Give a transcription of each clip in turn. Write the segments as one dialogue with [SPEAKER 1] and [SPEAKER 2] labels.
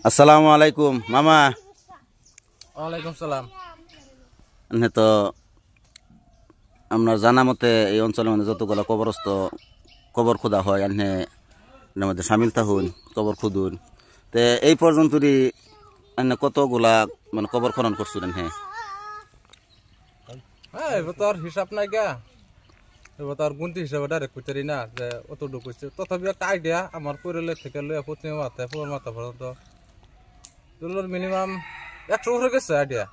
[SPEAKER 1] আসসালামু আলাইকুম মামা।
[SPEAKER 2] ওয়ালাইকুম সালাম।
[SPEAKER 1] তো আপনার জানা মতে এই অঞ্চলের মধ্যে যতগুলো কবরস্থ কবর খোদা হয় এর মধ্যে সামিল থাকুন কবর খুদুন। তো এই পর্যন্তই কতগুলা মানে কবর খনন করছিলেন?
[SPEAKER 2] হ্যাঁ এবার তো আর হিসাব নাই গা, এবার তো আর গুনতি হিসাবে ডাইরেক্ট করতে না যে অতটুকু হচ্ছে। তথাপি একটা আইডিয়া আমার পরিলের থেকে লইয়া প্রতিমা মাথায় পুরো মাথা পর্যন্ত মিনিমাম 100 উপরে গেছে আইডিয়া।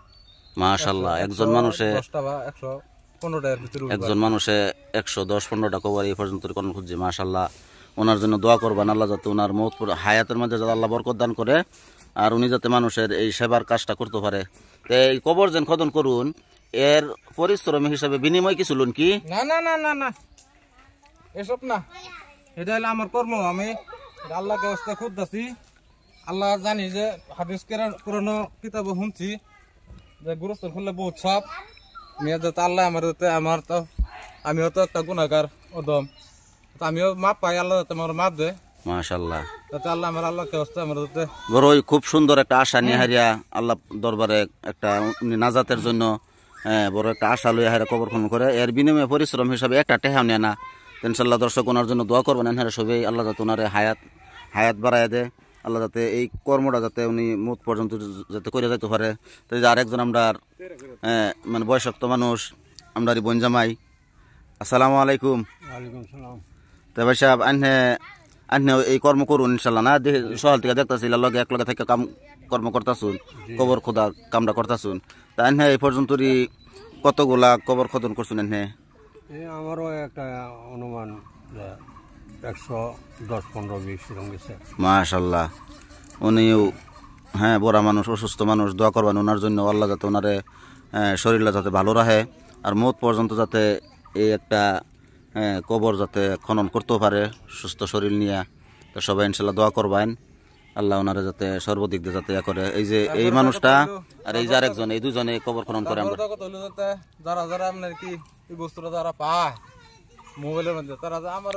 [SPEAKER 1] মাশাআল্লাহ, একজন মানুষে
[SPEAKER 2] 10টা বা 115টার ভিতরে
[SPEAKER 1] একজন মানুষে 110-15টা কবর এই পর্যন্ত খনন খুঁজছে। মাশাআল্লাহ, ওনার জন্য দোয়া করবেন আল্লাহ যাতে ওনার মৌত হায়াতের মধ্যে যাতে আল্লাহ বরকত দান করে আর উনি যাতে মানুষের এই সেবার কাজটা করতে পারে। তো এই কবর যেন খনন করুন এর পরিশ্রম হিসাবে বিনিময় কিছু লুন কি?
[SPEAKER 2] না না না না না এসব না, এটা হলো আমার কর্ম। আমি আল্লাহকে হস্তে খুঁজতেছি। আল্লাহ জানি যে হাদিস পুরানো কিতাবে শুনছি যে গুরুস্থান খুললে বহুত সব মেয়ে যাতে আল্লাহ আমার তো আমিও তো একটা গুণাগার অদম, আমিও মাপ পাই, আল্লাহ যাতে আমার মাপ দেয়।
[SPEAKER 1] মাশাআল্লাহ,
[SPEAKER 2] যাতে আল্লাহ আমার আল্লাহকে হস্তে আমার যাতে
[SPEAKER 1] বড়ই খুব সুন্দর একটা আশা নিয়ে হারিয়া আল্লাহ দরবারে একটা নাজাতের জন্য বড় একটা আশা লইয়া হারা কবর খনন করে। এর বিনিময়ে পরিশ্রম হিসাবে একটা টেহাও নেয় না। ইনশাআল্লাহ দর্শক ওনার জন্য দোয়া করবেন হ্যাঁ সবাই, আল্লাহ যাতে ওনারে হায়াত বাড়ায় দেয়, আল্লাহ যাতে এই কর্মটা যাতে উনি মুখ পর্যন্ত যাতে করে যেতে পারে। তো যে আরেকজন আমরা মানে বয়সক্ত মানুষ আমরা বোন জামাই। আসসালামু আলাইকুম।
[SPEAKER 2] ওয়ালাইকুম সালাম।
[SPEAKER 1] তো ভাই সাহেব আন্নে এই কর্ম করুন ইনশাল্লাহ না? সকাল থেকে দেখতেছিল লগে এক লগে থেকে কর্ম করতেছুন, কবর খোদা কামটা করতেছুন। তা আন্নে এই পর্যন্তই কতগুলা কবর খোদন করছুন?
[SPEAKER 3] আমারও একটা অনুমান 110, 15, 20 এরকম গেছে।
[SPEAKER 1] মাশাআল্লাহ, উনিও বড় মানুষ, অসুস্থ মানুষ, দোয়া করবেন ওনার জন্য আল্লাহ যাতে ওনারে শরীরটা যাতে ভালো রাখে আর মৌত পর্যন্ত যাতে এই একটা কবর যাতে খনন করতেও পারে সুস্থ শরীর নিয়ে। তো সবাই ইনশাল্লাহ দোয়া করবেন আল্লাহ ওনারে যাতে সর্বদিক দিয়ে যাতে করে। এই যে এই মানুষটা আর এই যে আরেকজন, এই দুজনে কবর খনন করে। আমরা
[SPEAKER 2] যারা যারা আপনার কি এই বস্তুটা যারা পায় মোবাইলের মধ্যে তারা আমার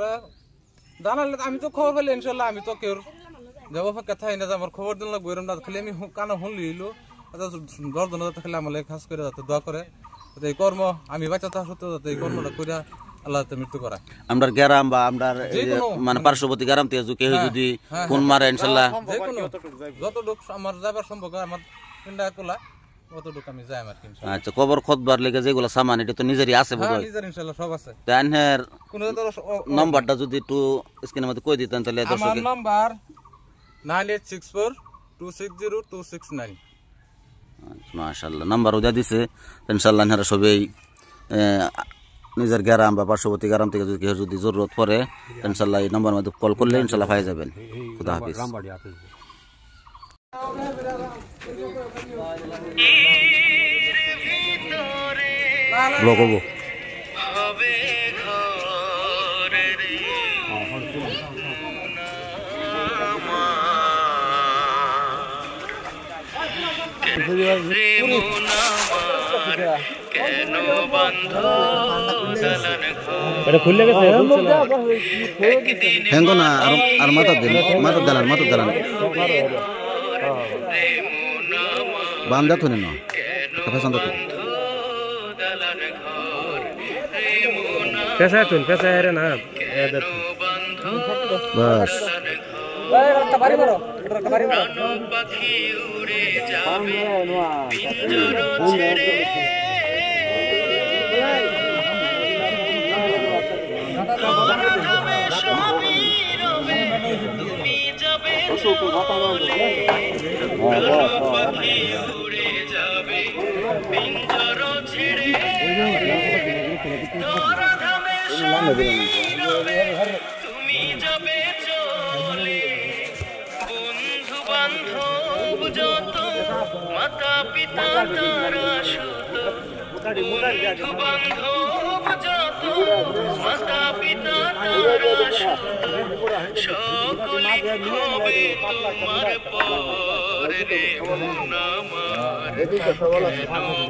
[SPEAKER 2] জানালে আমি তো খবর পেলে ইনশাল্লাহ আমি তো কেউ যাব ফাঁকা থাই না যে আমার খবর দিন লাগবো এরম না। খালি আমি কানে শুনলি এলো 10 জন যাতে খালি আমার খাস করে যাতে দোয়া করে যাতে এই কর্ম আমি বাচ্চা থাকা সত্ত্বেও যাতে এই কর্মটা করে আল্লাহ মৃত্যু করা।
[SPEAKER 1] আমরা গ্রাম বা আমরা মানে পার্শ্ববর্তী গ্রাম থেকে কেউ যদি ফোন মারে ইনশাল্লাহ
[SPEAKER 2] যতটুকু আমার যাবার সম্ভব আমার পিন্ডা কোলা অতটুকু আমি যাই আমার।
[SPEAKER 1] আচ্ছা, কবর খোদবার লেগে যেগুলো সামান এটা তো নিজেরই আছে বোধহয়?
[SPEAKER 2] নিজের ইনশাআল্লাহ সব আছে।
[SPEAKER 1] তাইনের নাম্বারটা যদি একটু স্ক্রিনের মধ্যে কই দিতেন তাহলে দর্শক।
[SPEAKER 2] আমার নাম্বার 9864260269।
[SPEAKER 1] মাশাআল্লাহ, নাম্বার ওটা দিছে। ইনশাআল্লাহ এনারা সবাই নিজের গ্রাম বা পার্শ্ববর্তী গ্রাম থেকে যদি কেউ যদি জরুরত পড়ে ইনশাআল্লাহ এই নাম্বার মধ্যে কল করলে ইনশাআল্লাহ পাই যাবেন। খুদা হাফেজ। হেঙ্গো না আর মাথা দালান বান্দা থনে না কাফাসান দত
[SPEAKER 3] পেশা হেরে না
[SPEAKER 1] বাস
[SPEAKER 4] পাখি উড়ে যাবে পিঞ্জর ছেড়ে তুমি যাবে পাখি উড়ে যাবে পিঞ্জর ছেড়ে তুমি যাবে চলে বন্ধু বান্ধব যত মাতা পিতা তারা সুত বন্ধু বান্ধব যত মাতা পিতা তারা সুত সকলে হবে তোমার পরে রে মন আমার কেন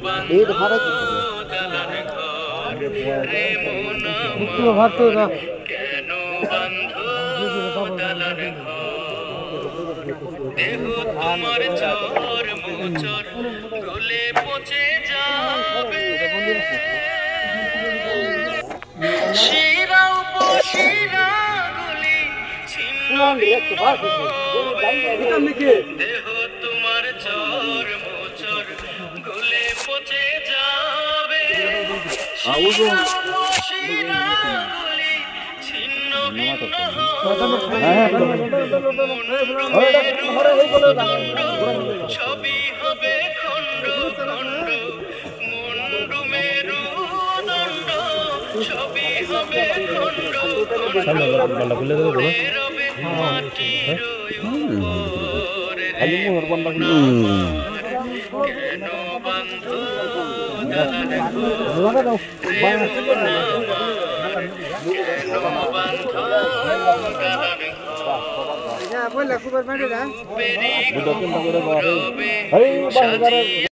[SPEAKER 4] বান্ধ দালান ঘর রে মন আমার কেন বান্ধ দালান ঘর দেহ শিরা উপশিরা গুলি ছিন্ন ভিন্ন হবে, দেহ তোমার চর মোচর গলে পচে যাবে। শিরা উপশিরা গুলি ছিন্ন ভিন্ন হবে, মেরুদণ্ড সবই হবে খণ্ড খণ্ড, মুন্ডু মেরুদণ্ড সবই হবে খণ্ড খণ্ড, পড়ে রবে মাটির উপরে রে কেন বান্ধ গান প্রেম গুণ আমার, কেন বান্ধ গান রূপেরি গৌরবে সাজিয়ে